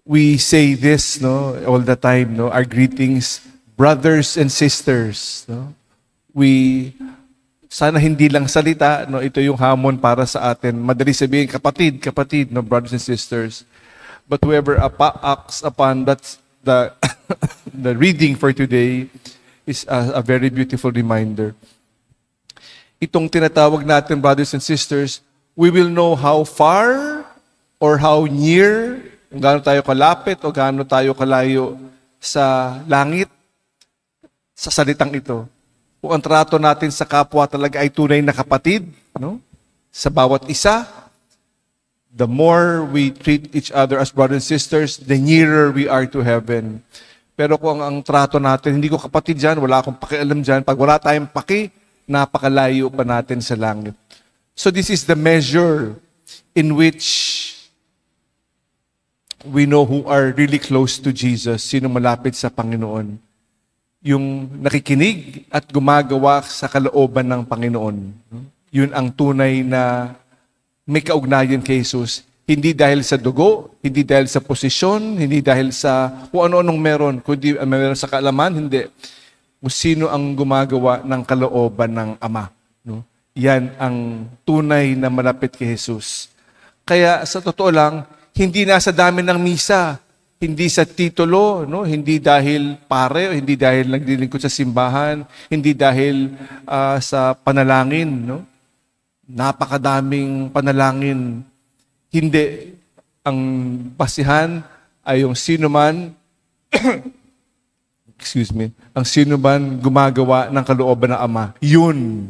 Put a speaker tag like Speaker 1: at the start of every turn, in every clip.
Speaker 1: we say this, no, all the time, no, our greetings, brothers and sisters, no. Sana hindi lang salita, no, ito yung hamon para sa atin. Madali sabihin, kapatid, kapatid, no, brothers and sisters. But whoever acts upon that's the the reading for today is a very beautiful reminder. Itong tinatawag natin, brothers and sisters, we will know how far or how near, kung gaano tayo kalapit o gaano tayo kalayo sa langit, sa salitang ito. Kung ang trato natin sa kapwa talaga ay tunay na kapatid, no? Sa bawat isa, the more we treat each other as brothers and sisters, the nearer we are to heaven. Pero kung ang trato natin, hindi ko kapatid dyan, wala akong pakialam dyan, pag wala tayong paki, napakalayo pa natin sa langit. So this is the measure in which we know who are really close to Jesus, sino malapit sa Panginoon. Yung nakikinig at gumagawa sa kalooban ng Panginoon. Yun ang tunay na may kaugnayan kay Jesus. Hindi dahil sa dugo, hindi dahil sa posisyon, hindi dahil sa kung ano-anong meron, kundi meron sa kaalaman, hindi. Kung sino ang gumagawa ng kalooban ng Ama. No? Yan ang tunay na malapit kay Jesus. Kaya sa totoo lang, hindi nasa dami ng misa, hindi sa titulo, no? Hindi dahil pare, hindi dahil naglilingkod sa simbahan, hindi dahil sa panalangin. No? Napakadaming panalangin. Hindi. Ang basihan ay yung sino man ang sino man gumagawa ng kalooban ng Ama. Yun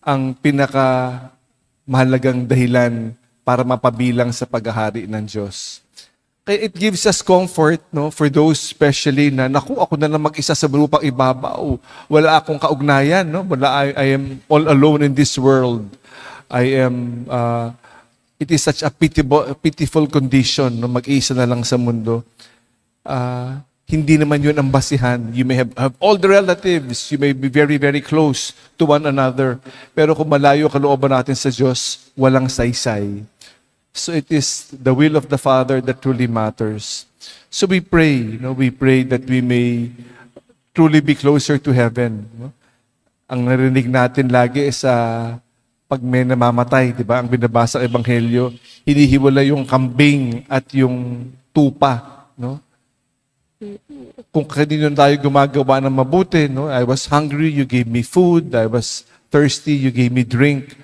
Speaker 1: ang pinaka mahalagang dahilan para mapabilang sa paghahari ng Diyos. Kaya it gives us comfort, no, for those especially na, naku, ako na lang mag-isa sa lupang ibabaw. Wala akong kaugnayan, no? I am all alone in this world. It is such a pitiful condition, no? Mag-isa na lang sa mundo. Hindi naman yun ang basihan. You may have all the relatives. You may be very, very close to one another. Pero kung malayo kalooban natin sa Diyos, walang saysay. So it is the will of the Father that truly matters. So we pray, no? We pray that we may truly be closer to heaven. No? Ang narinig natin lagi sa pag may namamatay, di ba? Ang binabasa ng Ebanghelyo, hinihiwala yung kambing at yung tupa, no? Kung kanino tayo gumagawa ng mabuti, no? I was hungry, you gave me food. I was thirsty, you gave me drink.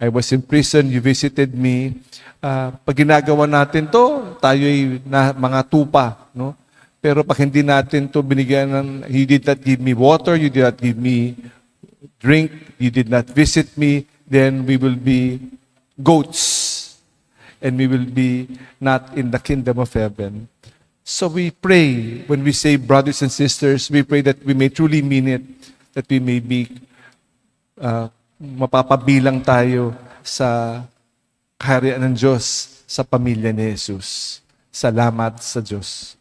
Speaker 1: I was in prison, you visited me. Pag ginagawa natin to, tayo'y mga tupa, no? Pero pag hindi natin to binigyan ng, you did not give me water, you did not give me drink, you did not visit me, then we will be goats. And we will be not in the kingdom of heaven. So we pray, when we say brothers and sisters, we pray that we may truly mean it, that we may be, mapapabilang tayo sa kaharian ng Diyos sa pamilya ni Jesus. Salamat sa Diyos.